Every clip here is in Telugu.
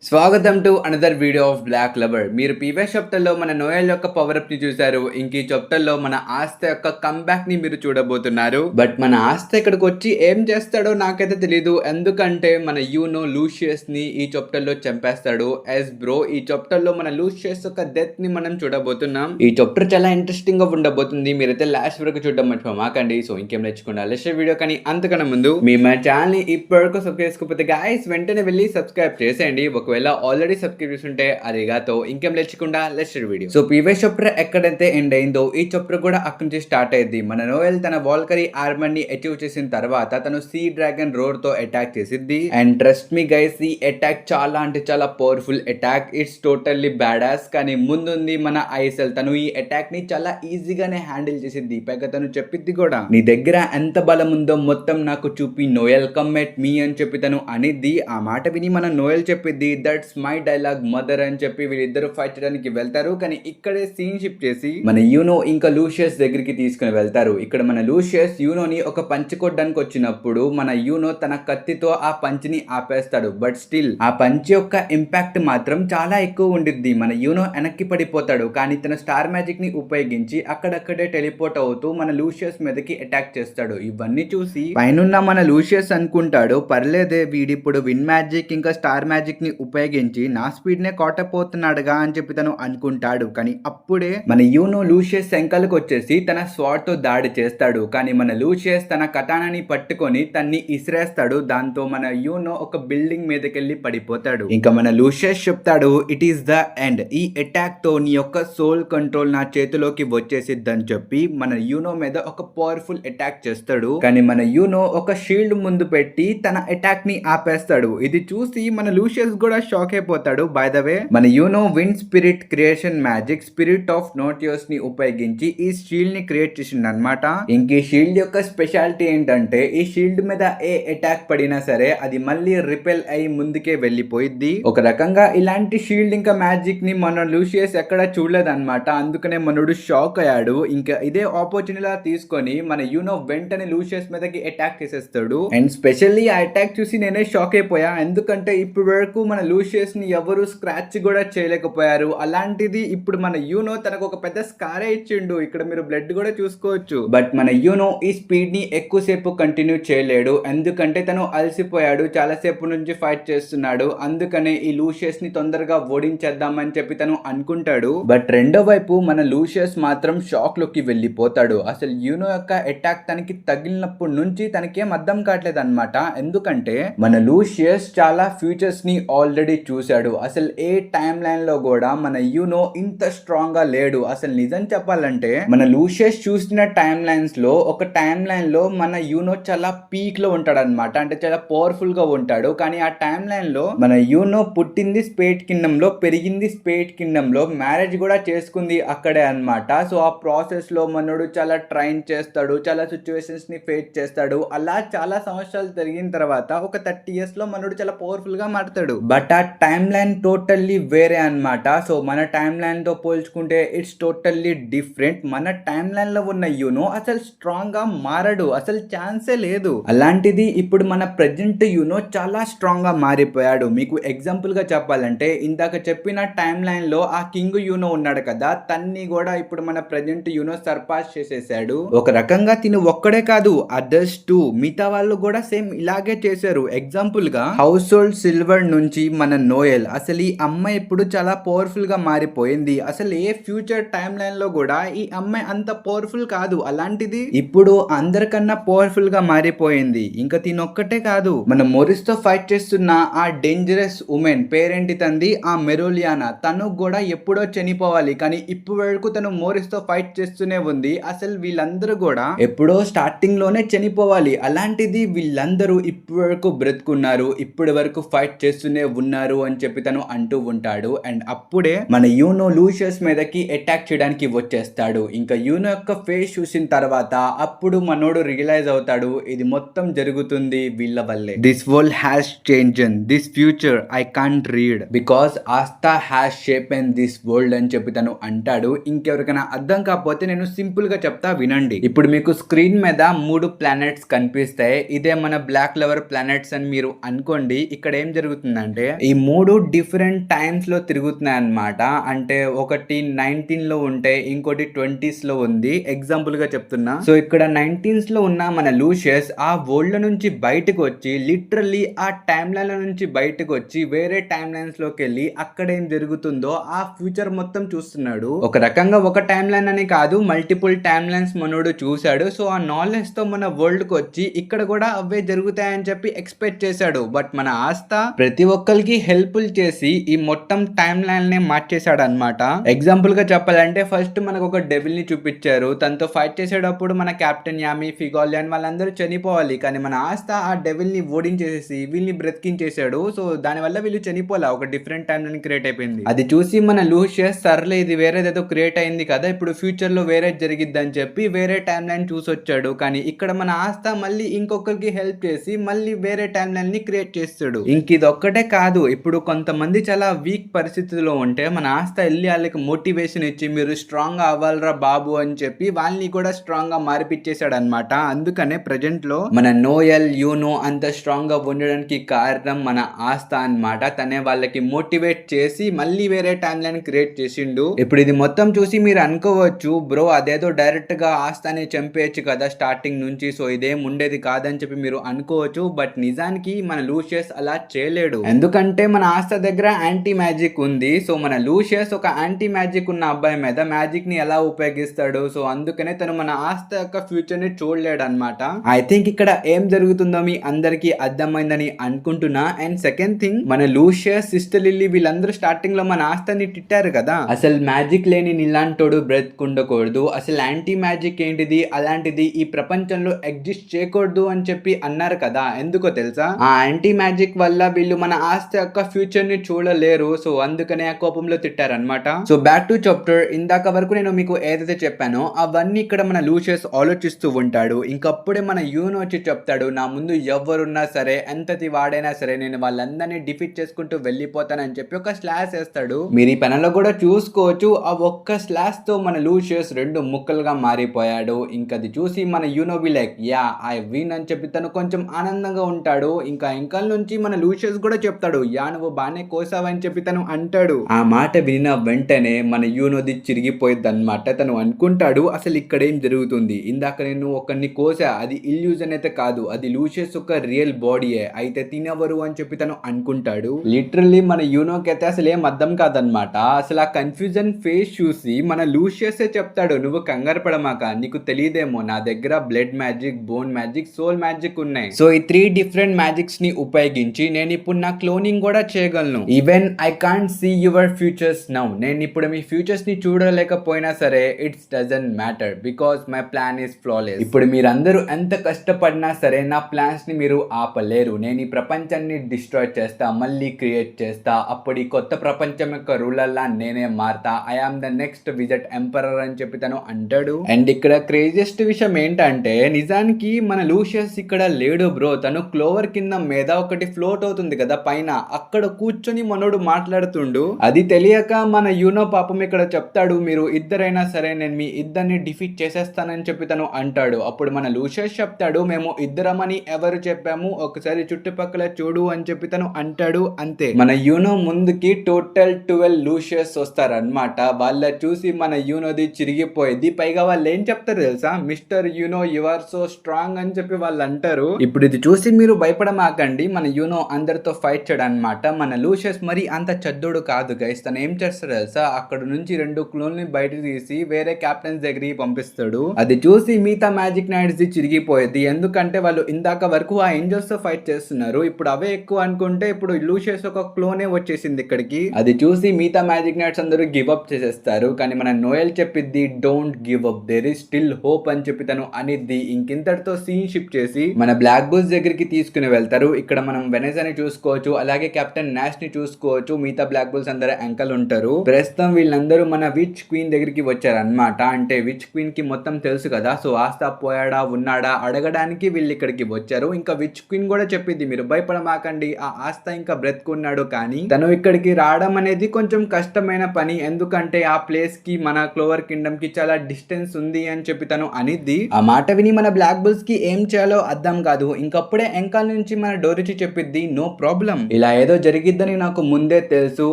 స్వాగతం to another video of Black Clover. మీరు ప్రీవియస్ చాప్టర్లో మన నోయల్ యొక్క పవర్ అప్ ని చూశారు. ఇంక ఈ చాప్టర్లో మన ఆస్తి యొక్క కంబ్యాక్ ని మీరు చూడబోతున్నారు. బట్ మన ఆస్తి ఇక్కడికి వచ్చి ఏం చేస్తాడో నాకైతే తెలీదు. ఎందుకంటే మన యూనో లూషియస్ ని ఈ చాప్టర్ లో చంపేస్తాడు. ఎస్ బ్రో, ఈ చాప్టర్ లో మన లూషియస్ యొక్క డెత్ ని మనం చూడబోతున్నాం. ఈ చాప్టర్ చాలా ఇంట్రెస్టింగ్ గా ఉండబోతుంది. మీరైతే లాస్ట్ వరకు చూడడం మర్చిపోమాకండి. సో ఇంకేం నేర్చుకున్నా లెస్ వీడియో. కానీ అంతకన్నా ముందు మీ మన ఛానల్ ని ఇప్పటివరకు సబ్స్క్రైబ్ చేసుకోకపోతే గైస్ వెంటనే వెళ్ళి సబ్స్క్రైబ్ చేసేయండి. ఒకవేళ ఆల్రెడీ సబ్స్క్రైబ్ చేస్తుంటే అదిగాతో ఇంకేం లేచకుండా let's video. So previous chapter ఎక్కడైతే ఎండ్ అయిందో ఈ చాప్టర్ కూడా అక్కడి నుంచి స్టార్ట్ అయ్యింది. మన నోయల్ తన వాల్కరీ ఆర్మర్ ని అచీవ్ చేసిన తర్వాత తను సీ డ్రాగన్ రోడ్ తో అటాక్ చేసిద్ది. అండ్ ట్రస్ట్ మీ గైస్, ఈ అటాక్ చాలా అంటే చాలా powerful attack. It's totally badass. కానీ ముందుంది మన ఐసెల్. తను ఈ అటాక్ ని చాలా ఈజీగానే హ్యాండిల్ చేసిద్ది. పైగా తను చెప్పిద్ది కూడా, నీ దగ్గర ఎంత బలం ఉందో మొత్తం నాకు చూపి నోయల్ కమ్ ఎట్ మీ అని చెప్పి తను అనిద్ది. ఆ మాట విని మన నోయల్ చెప్పిద్ది, దట్స్ మై డైలాగ్ మదర్ అని చెప్పి వీళ్ళిద్దరు ఫైట్ చేయడానికి వెళ్తారు. కానీ ఇక్కడే సీన్ షిఫ్ట్ చేసి మన యూనో ఇంకా లూషియస్ దగ్గరికి తీసుకుని వెళ్తారు. ఇక్కడ మన లూషియస్ యూనోని ఒక పంచ్ కొట్టడానికి వచ్చినప్పుడు మన యూనో తన కత్తితో ఆ పంచిని ఆపేస్తాడు. బట్ స్టిల్ ఆ పంచ్ యొక్క ఇంపాక్ట్ మాత్రం చాలా ఎక్కువ ఉండిద్ది. మన యూనో వెనక్కి పడిపోతాడు. కానీ తన స్టార్ మ్యాజిక్ ని ఉపయోగించి అక్కడక్కడే టెలిపోర్ట్ అవుతూ మన లూషియస్ మీదకి అటాక్ చేస్తాడు. ఇవన్నీ చూసి పైనున్న మన లూషియస్ అనుకుంటాడు, పర్లేదే వీడిప్పుడు విన్ మ్యాజిక్ ఇంకా స్టార్ మ్యాజిక్ ని ఉపయోగించి నా స్పీడ్ నే కోటపోతున్నాడుగా అని చెప్పి తను అనుకుంటాడు. కానీ అప్పుడే మన యూనో లూషియస్ శంకలకు వచ్చేసి తన స్వాడ్ తో దాడి చేస్తాడు. కానీ మన లూషియస్ తన కటానాని పట్టుకొని తన్ని ఇసిరేస్తాడు. దాంతో మన యూనో ఒక బిల్డింగ్ మీదకెళ్ళి పడిపోతాడు. ఇంకా మన లూషియస్ చెప్తాడు, ఇట్ ఈస్ ద ఎండ్. ఈ అటాక్ తో నీ యొక్క సోల్ కంట్రోల్ నా చేతిలోకి వచ్చేసిద్దని చెప్పి మన యూనో మీద ఒక పవర్ఫుల్ అటాక్ చేస్తాడు. కానీ మన యూనో ఒక షీల్డ్ ముందు పెట్టి తన అటాక్ ని ఆపేస్తాడు. ఇది చూసి మన లూషియస్ కూడా షాక్ అయిపోతాడు. బై ద వే మన Yuno wind spirit creation magic spirit of నోటియోస్ ని ఉపయోగించి ఈ షీల్డ్ ని క్రియేట్ చేసిండు అనమాట. ఇంక ఈ షీల్డ్ యొక్క స్పెషాలిటీ ఏంటంటే ఈ షీల్డ్ మీద ఏ అటాక్ పడినా సరే అది మళ్ళీ రిపెల్ అయి ముందుకే వెళ్ళిపోయిద్ది. ఒక రకంగా ఇలాంటి షీల్డ్ ఇంకా మ్యాజిక్ ని మన లూషియస్ ఎక్కడ చూడలేదన్నమాట. అందుకనే మనోడు షాక్ అయ్యాడు. ఇంకా ఇదే ఆపర్చునిటీలా తీసుకొని మన యూనో వెంటనే లూషియస్ మీదకి అటాక్ చేసేస్తాడు. అండ్ స్పెషల్లీ ఆ అటాక్ చూసి నేనే షాక్ అయిపోయా. ఎందుకంటే ఇప్పుడు వరకు మన లూషియస్ ని ఎవరు స్క్రాచ్ కూడా చేయలేకపోయారు. అలాంటిది ఇప్పుడు మన యూనో తనకు ఒక పెద్ద స్కారే ఇచ్చిండు. ఇక్కడ మీరు బ్లడ్ కూడా చూసుకోవచ్చు. బట్ మన యూనో ఈ స్పీడ్ ని ఎక్కువసేపు కంటిన్యూ చేయలేడు. ఎందుకంటే తను అలసిపోయాడు. చాలా సేపు నుంచి ఫైట్ చేస్తున్నాడు. అందుకనే ఈ లూషియస్ ని తొందరగా ఓడించేద్దామని చెప్పి తను అనుకుంటాడు. బట్ రెండో వైపు మన లూషియస్ మాత్రం షాక్ లోకి వెళ్ళిపోతాడు. అసలు యూనో యొక్క అటాక్ తనకి తగిలినప్పటి నుంచి తనకేం అర్థం కావట్లేదు అనమాట. ఎందుకంటే మన లూషియస్ చాలా ఫ్యూచర్స్ ని ఆల్రెడీ చూశాడు. అసలు ఏ టైం లైన్ లో కూడా మన యూనో ఇంత స్ట్రాంగ్ గా లేడు. అసలు నిజం చెప్పాలంటే మన లూషియస్ చూసిన టైం లైన్స్ లో ఒక టైం లైన్ లో మన యూనో చాలా పీక్ లో ఉంటాడు అనమాట. అంటే చాలా పవర్ఫుల్ గా ఉంటాడు. కానీ ఆ టైం లైన్ లో మన యూనో పుట్టింది స్పేట్ కింగ్డమ్ లో, పెరిగింది స్పేట్ కింగ్డమ్ లో, మ్యారేజ్ కూడా చేసుకుంది అక్కడే అనమాట. సో ఆ ప్రాసెస్ లో మనోడు చాలా ట్రైన్ చేస్తాడు, చాలా సిచ్యువేషన్స్ ని ఫేస్ చేస్తాడు. అలా చాలా సంవత్సరాలు జరిగిన తర్వాత ఒక 30 years లో మనోడు చాలా పవర్ఫుల్ గా మారుతాడు. బట్ ఆ టైం లైన్ టోటల్లీ వేరే అన్నమాట. సో మన టైం లైన్ తో పోల్చుకుంటే ఇట్స్ టోటల్లీ డిఫరెంట్. మన టైం లైన్ లో ఉన్న యూనో అసలు స్ట్రాంగ్ గా మారడు, అసలు ఛాన్సే లేదు. అలాంటిది ఇప్పుడు మన ప్రెజెంట్ యూనో చాలా స్ట్రాంగ్ గా మారిపోయాడు. మీకు ఎగ్జాంపుల్ గా చెప్పాలంటే ఇందాక చెప్పిన టైం లైన్ లో ఆ కింగ్ యూనో ఉన్నాడు కదా, తన్ని కూడా ఇప్పుడు మన ప్రెజెంట్ యూనో సర్పాస్ చేసేసాడు. ఒక రకంగా తిను ఒక్కడే కాదు, అదర్స్ టూ, మిగతా వాళ్ళు కూడా సేమ్ ఇలాగే చేశారు. ఎగ్జాంపుల్ గా హౌస్ హోల్డ్ సిల్వర్ నుంచి మన నోయల్. అసలు ఈ అమ్మాయి ఇప్పుడు చాలా పవర్ఫుల్ గా మారిపోయింది. అసలు ఏ ఫ్యూచర్ టైం లైన్ లో కూడా ఈ అమ్మాయి అంత పవర్ఫుల్ కాదు. అలాంటిది ఇప్పుడు అందరికన్నా పవర్ఫుల్ గా మారిపోయింది. ఇంకా తినొక్కటే కాదు, మన మొరిస్ తో ఫైట్ చేస్తున్న ఆ డేంజరస్ ఉమెన్ పేరేంటి తంది, ఆ మెరోలియానా, తను కూడా ఎప్పుడో చనిపోవాలి. కానీ ఇప్పుడు వరకు తను మోరిస్ తో ఫైట్ చేస్తూనే ఉంది. అసలు వీళ్ళందరూ కూడా ఎప్పుడో స్టార్టింగ్ లోనే చనిపోవాలి. అలాంటిది వీళ్ళందరూ ఇప్పుడు వరకు బ్రతుకున్నారు, ఇప్పటి వరకు ఫైట్ చేస్తూనే ఉన్నారు అని చెప్పి తను అంటూ ఉంటాడు. అండ్ అప్పుడే మన యూనో లూషియస్ మీదకి అటాక్ చేయడానికి వచ్చేస్తాడు. ఇంకా యూనో యొక్క ఫేస్ చూసిన తర్వాత అప్పుడు మనోడు రియలైజ్ అవుతాడు, ఇది మొత్తం జరుగుతుంది వీళ్ళ వల్లే. This world has changed, this future I can't read because Asta has shaped this world అని చెప్పి తను అంటాడు. ఇంకెవరికైనా అర్థం కాకపోతే నేను సింపుల్ గా చెప్తా వినండి. ఇప్పుడు మీకు స్క్రీన్ మీద 3 ప్లానెట్స్ కనిపిస్తాయి. ఇదే మన బ్లాక్ లవర్ ప్లానెట్స్ అని మీరు అనుకోండి. ఇక్కడ ఏం జరుగుతుందంటే ఈ 3 డిఫరెంట్ టైమ్స్ లో తిరుగుతున్నాయి అన్నమాట. అంటే ఒకటి 19 లో ఉంటే ఇంకోటి 20s లో ఉంది. ఎగ్జాంపుల్ గా చెప్తున్నా. సో ఇక్కడ 19s లో ఉన్న మన లూషియస్ ఆ వరల్డ్ నుంచి బయటకు వచ్చి లిటరల్లీ ఆ టైమ్ లైన్ నుంచి బయటకు వచ్చి వేరే టైమ్ లైన్స్ లోకి వెళ్ళి అక్కడ ఏం జరుగుతుందో ఆ ఫ్యూచర్ మొత్తం చూస్తున్నాడు. ఒక రకంగా ఒక టైమ్ లైన్ అని కాదు, మల్టిపుల్ టైమ్ లైన్స్ మనోడు చూశాడు. సో ఆ నాలెడ్జ్ తో మన వరల్డ్ కి వచ్చి ఇక్కడ కూడా అవే జరుగుతాయని చెప్పి ఎక్స్పెక్ట్ చేశాడు. బట్ మన ఆస్థ ప్రతి ఒక్కరికి హెల్ప్ఫుల్ చేసి ఈ మొత్తం టైమ్ లైన్ నే మార్చేశాడు అనమాట. ఎగ్జాంపుల్ గా చెప్పాలంటే ఫస్ట్ మనకు ఒక డెవిల్ ని చూపించారు. తనతో ఫైట్ చేసేటప్పుడు మన కెప్టెన్ యామి, ఫిగాలియన్ వాళ్ళందరూ చనిపోవాలి. కానీ మన ఆస్థ ఆ డెవిల్ ని ఓడించేసి వీళ్ళని బ్రతికించేశాడు. సో దాని వల్ల వీళ్ళు చనిపోలే, ఒక డిఫరెంట్ టైమ్ లైన్ క్రియేట్ అయిపోయింది. అది చూసి మన లూషియస్ సర్లే ఇది వేరేదేదో క్రియేట్ అయింది కదా, ఇప్పుడు ఫ్యూచర్ లో వేరే జరిగిద్ది అని చెప్పి వేరే టైమ్ లైన్ చూసి వచ్చాడు. కానీ ఇక్కడ మన ఆస్థ మళ్ళీ ఇంకొకరికి హెల్ప్ చేసి మళ్ళీ వేరే టైమ్ లైన్ ని క్రియేట్ చేస్తాడు. ఇంక ఇది ఒక్కటే కాదు, ఇప్పుడు కొంతమంది చాలా వీక్ పరిస్థితిలో ఉంటే మన ఆస్థ వెళ్ళి వాళ్ళకి మోటివేషన్ ఇచ్చి మీరు స్ట్రాంగ్ గా అవ్వాలరా బాబు అని చెప్పి వాళ్ళని కూడా స్ట్రాంగ్ గా మారిపించేశాడు అనమాట. అందుకనే ప్రజెంట్ లో మన నోయల్ యూనో అంత స్ట్రాంగ్ గా ఉండడానికి కారణం మన ఆస్థ అన్నమాట. తనే వాళ్ళకి మోటివేట్ చేసి మళ్ళీ వేరే టైమ్ లైన్ క్రియేట్ చేసిండు. ఇప్పుడు ఇది మొత్తం చూసి మీరు అనుకోవచ్చు, బ్రో అదేదో డైరెక్ట్ గా ఆస్థాని చంపేయచ్చు కదా స్టార్టింగ్ నుంచి, సో ఇదేం ఉండేది కాదని చెప్పి మీరు అనుకోవచ్చు. బట్ నిజానికి మన లూషియస్ అలా చేయలేడు. ఎందుకంటే మన ఆస్థ దగ్గర యాంటీ మ్యాజిక్ ఉంది. సో మన లూషియస్ ఒక యాంటీ మ్యాజిక్ ఉన్న అబ్బాయి మీద మ్యాజిక్ ని ఎలా ఉపయోగిస్తాడు? సో అందుకనే తను మన ఆస్థ యొక్క ఫ్యూచర్ ని చూడలేడు అనమాట. ఐ థింక్ ఇక్కడ ఏం జరుగుతుందో మీ అందరికి అర్థమైందని అనుకుంటున్నా. అండ్ సెకండ్ థింగ్, మన లూషియస్, సిస్టర్ లిల్లీ వీళ్ళందరూ స్టార్టింగ్ లో మన ఆస్థని తిట్టారు కదా, అసలు మ్యాజిక్ లేని నీలాంటోడు బ్రతుకుండకూడదు, అసలు యాంటీ మ్యాజిక్ ఏంటిది, అలాంటిది ఈ ప్రపంచంలో ఎగ్జిస్ట్ చేయకూడదు అని చెప్పి అన్నారు కదా. ఎందుకో తెలుసా? ఆ యాంటీ మ్యాజిక్ వల్ల వీళ్ళు మన ఆస్థ యొక్క ఫ్యూచర్ ని చూడలేరు. సో అందుకనే ఆ కోపంలో తిట్టారనమాట. So back to chapter. ఇందాక వరకు నేను మీకు ఏదైతే చెప్పానో అవన్నీ ఇక్కడ మన లూషియస్ ఆలోచిస్తూ ఉంటాడు. ఇంకప్పుడే మన యూనో వచ్చి చెప్తాడు, నా ముందు ఎవరున్నా సరే, ఎంతటి వాడైనా సరే నేను వాళ్ళందరినీ డిఫీట్ చేసుకుంటూ వెళ్ళిపోతానని చెప్పి ఒక స్లాష్ వేస్తాడు. మీరు ఈ పనుల్లో కూడా చూసుకోవచ్చు. ఆ ఒక్క స్లాష్ తో మన లూషియస్ 2 ముక్కలుగా మారిపోయాడు. ఇంకది చూసి మన you know be like yeah I win అని చెప్పి తను కొంచెం ఆనందంగా ఉంటాడు. ఇంకా ఇంకల్ నుంచి మన లూషియస్ కూడా చెప్తాడు, యా నువ్వు బానే కోసావని చెప్పి తను అంటాడు. ఆ మాట విన్న వెంటనే మన యూనోది చిరిగిపోయింది అనమాట. తను అనుకుంటాడు, అసలు ఇక్కడ ఏం జరుగుతుంది, ఇందాక నేను ఒకరిని కోసా, అది ఇల్యూజన్ అయితే కాదు, అది లూషియస్ ఒక రియల్ బాడీయే, అయితే తినవరు అని చెప్పి తను అనుకుంటాడు. లిటరల్లీ మన యూనోకి అయితే అసలు ఏం అర్థం కాదనమాట. అసలు ఆ కన్ఫ్యూజన్ ఫేస్ చూసి మన లూషియస్ చెప్తాడు, నువ్వు కంగారు పడమాక, నీకు తెలియదేమో నా దగ్గర blood magic, bone magic, soul magic ఉన్నాయి. సో ఈ 3 డిఫరెంట్ మ్యాజిక్స్ ని ఉపయోగించి నేను ఇప్పుడు నా క్లోనింగ్ కూడా చేయగలను. Even I can't see your futures now, నేను ఇప్పుడు మీ ఫ్యూచర్స్ ని చూడలేకపోయినా సరే it's doesn't matter because my plan is flawless. ఇప్పుడు మీరందరూ ఎంత కష్టపడినా సరే నా ప్లాన్స్ ని మీరు ఆపలేరు. నేను ఈ ప్రపంచాన్ని డిస్ట్రాయ్ చేస్తా, మళ్ళీ క్రియేట్ చేస్తా, అప్పుడు ఈ కొత్త ప్రపంచం యొక్క రూలర్లా నేనే మారతా, I am the next wizard emperor అని చెప్పి తను అంటాడు. అండ్ ఇక్కడ క్రేజియస్ట్ విషయం ఏంటంటే నిజానికి మన లూషియస్ ఇక్కడ లేడు బ్రో. తను క్లోవర్ కింద మీద ఒకటి ఫ్లోట్ అవుతుంది కదా పైన, అక్కడ కూర్చొని మనోడు మాట్లాడుతుండు. అది తెలియక మన యూనో పాపం ఇక్కడ చెప్తాడు, మీరు ఇద్దరైనా సరే నేను మీ ఇద్దరిని డిఫీట్ చేసేస్తానని చెప్పి తను అంటాడు. అప్పుడు మన లూషియస్ చెప్తాడు, మేము ఇద్దరమని ఎవరు చెప్పాము, ఒకసారి చుట్టుపక్కల చూడు అని చెప్పి తను అంటాడు. అంతే, మన యూనో ముందుకి టోటల్ 12 లూషియస్ వస్తారనమాట. వాళ్ళ చూసి మన యూనోది చిరిగిపోయింది. పైగా వాళ్ళు ఏం చెప్తారు తెలుసా, Mister Yuno you are so strong అని చెప్పి వాళ్ళు అంటారు. ఇప్పుడు ఇది చూసి మీరు భయపడమాకండి, మన యూనో అందరితో ఫైట్ చేయడం అనమాట. మన లూషియస్ మరి అంత చద్దుడు కాదు గైస్. తను ఏం చేస్తాడు తెలుసా, అక్కడ నుంచి 2 క్లోన్ని బయటకు తీసి వేరే కెప్టెన్స్ దగ్గరికి పంపిస్తాడు. అది చూసి మిగతా మ్యాజిక్ నైట్స్ ది చిరిగిపోయేది. ఎందుకంటే వాళ్ళు ఇందాక వరకు ఆ ఏంజల్స్ తో ఫైట్ చేస్తున్నారు, ఇప్పుడు అవే ఎక్కువ అనుకుంటే ఇప్పుడు లూషియస్ ఒక క్లోనే వచ్చేసింది ఇక్కడికి. అది చూసి మిగతా మ్యాజిక్ నైట్స్ అందరూ గివ్ అప్ చేసేస్తారు. కానీ మన నోయల్ చెప్పిద్ది don't give up, there is still hope అని చెప్పి తను అనిద్ది. ఇంకింతటితో సీన్ షిఫ్ట్ చేసి మన బ్లాక్ బుల్స్ దగ్గరికి తీసుకుని వెళ్తారు. ఇక్కడ మనం వెనెజాని చూసుకోవచ్చు, అలాగే కెప్టెన్ నాష్ ని చూసుకోవచ్చు. మిగతా బ్లాక్ బుల్స్ అందరూ యాంకల్ ఉంటారు. ప్రస్తుతం వీళ్ళందరూ మన విచ్ క్వీన్ దగ్గరికి వచ్చారు అనమాట. అంటే విచ్ క్వీన్ కి మొత్తం తెలుసు కదా, సో ఆస్థ పోయాడా ఉన్నాడా అడగడానికి వీళ్ళు ఇక్కడికి వచ్చారు. ఇంకా విచ్ క్వీన్ కూడా చెప్పింది, మీరు భయపడమాకండి, ఆ ఆస్థ ఇంకా బ్రతుకున్నాడు. కానీ తను ఇక్కడికి రావడం అనేది కొంచెం కష్టమైన పని, ఎందుకంటే ఆ ప్లేస్ కి మన క్లోవర్ కింగ్డమ్ కి చాలా డిస్టెన్స్ ఉంది అని చెప్పి తను అనిద్ది. ఆ మాట విని మన బ్లాక్ బుల్స్ కి ఏం చేయాలో అర్థం కాదు. ఇంకప్పుడే ఎంకాల్ నుంచి మన డోరిచి చెప్పిద్ది, నో ప్రాబ్లం, ఇలా ఇలా ఏదో జరిగిద్దని నాకు ముందే తెలుసు.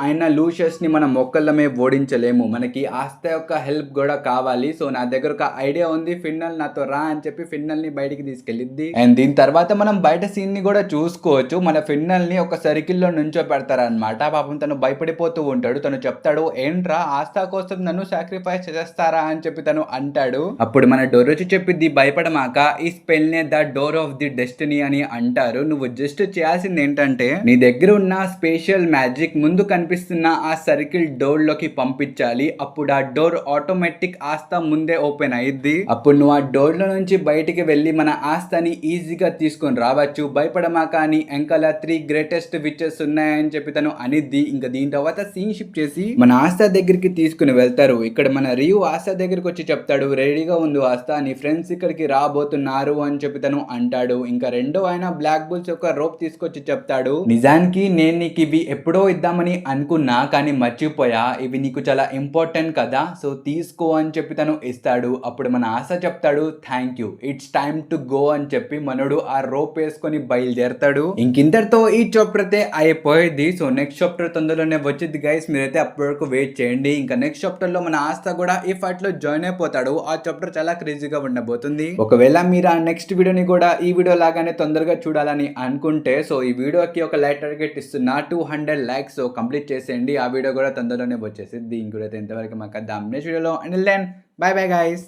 అయినా లూషియస్ ని మనం ఒక్కళ్ళమే ఓడించలేము. మనకి ఆస్త యొక్క హెల్ప్ కూడా కావాలి. సో నా దగ్గర ఒక ఐడియా ఉంది. ఫిన్నల్ నాతో రా అని చెప్పి ఫిన్నల్ ని బయటికి తీసుకెళ్ళిద్ది. అండ్ దీని తర్వాత మనం బయట సీన్ ని కూడా చూసుకోవచ్చు. మన ఫిన్నల్ ని ఒక సర్కిల్ లో నుంచో పెడతారనమాట. పాపం తను భయపడిపోతూ ఉంటాడు. తను చెప్తాడు, ఏంట్రా ఆస్థా కోసం నన్ను సాక్రిఫైస్ చేస్తారా అని చెప్పి తను అంటాడు. అప్పుడు మన డోరోచి చెప్పిద్ది, భయపడమాక, ఈ స్పెల్ నే the door of the destiny అని అంటారు. నువ్వు జస్ట్ చేయాల్సింది ఏంటంటే నీ దగ్గర ఉన్న స్పెషల్ మ్యాజిక్ ముందు కనిపిస్తున్న ఆ సర్కిల్ డోర్ లోకి పంపించాలి. అప్పుడు ఆ డోర్ ఆటోమేటిక్ ఆస్థా ముందే ఓపెన్ అయ్యిద్ది. అప్పుడు నువ్వు ఆ డోర్ లో నుంచి బయటికి వెళ్ళి మన ఆస్థాని ఈజీగా తీసుకొని రావచ్చు. భయపడమాక అని ఎంకల 3 గ్రేటెస్ట్ విచెస్ ఉన్నాయని చెప్పి తను అనిద్ది. ఇంకా దీని తర్వాత సీన్ షిఫ్ట్ చేసి మన ఆస్థా దగ్గరికి తీసుకుని వెళ్తారు. ఇక్కడ మన రియు ఆస్థా దగ్గరికి వచ్చి చెప్తాడు, రెడీగా ఉంది ఆస్థా, నీ ఫ్రెండ్స్ ఇక్కడికి రాబోతున్నారు అని చెప్పి తను అంటాడు. ఇంకా రెండో ఆయన బ్లాక్ బుల్స్ యొక్క రోప్ తీసుకొచ్చి చెప్తాడు, నిజానికి నేను నీకు ఇవి ఎప్పుడో ఇద్దామని అనుకున్నా కానీ మర్చిపోయా, ఇవి నీకు చాలా ఇంపార్టెంట్ కదా, సో తీసుకో అని చెప్పి తను ఇస్తాడు. అప్పుడు మన ఆశ చెప్తాడు, thank you, it's time to go అని చెప్పి మనోడు ఆ రోప్ వేసుకొని బయలుదేరతాడు. ఇంకింతటితో ఈ చాప్టర్ అయితే అయిపోయింది. సో నెక్స్ట్ చాప్టర్ తొందరలోనే వచ్చింది గైస్, మీరైతే అప్పటి వరకు వెయిట్ చేయండి. ఇంకా నెక్స్ట్ చాప్టర్ లో మన ఆస్థా కూడా ఈ ఫైట్ లో జాయిన్ అయిపోతాడు. ఆ చాప్టర్ చాలా క్రేజీగా ఉండబోతుంది. ఒకవేళ మీరు ఆ నెక్స్ట్ వీడియోని కూడా ఈ వీడియో లాగానే తొందరగా చూడాలని అనుకుంటే సో ఈ వీడియోకి ఒక లైక్ టార్గెట్ ఇస్తున్నా 200 లైక్స్. సో కంప్లీట్ చేసేయండి. ఆ వీడియో కూడా తొందరలోనే వచ్చేసింది. ఇంకొకటి ఇంతవరకు మాకు నెక్స్ట్ వీడియోలో and then bye bye guys.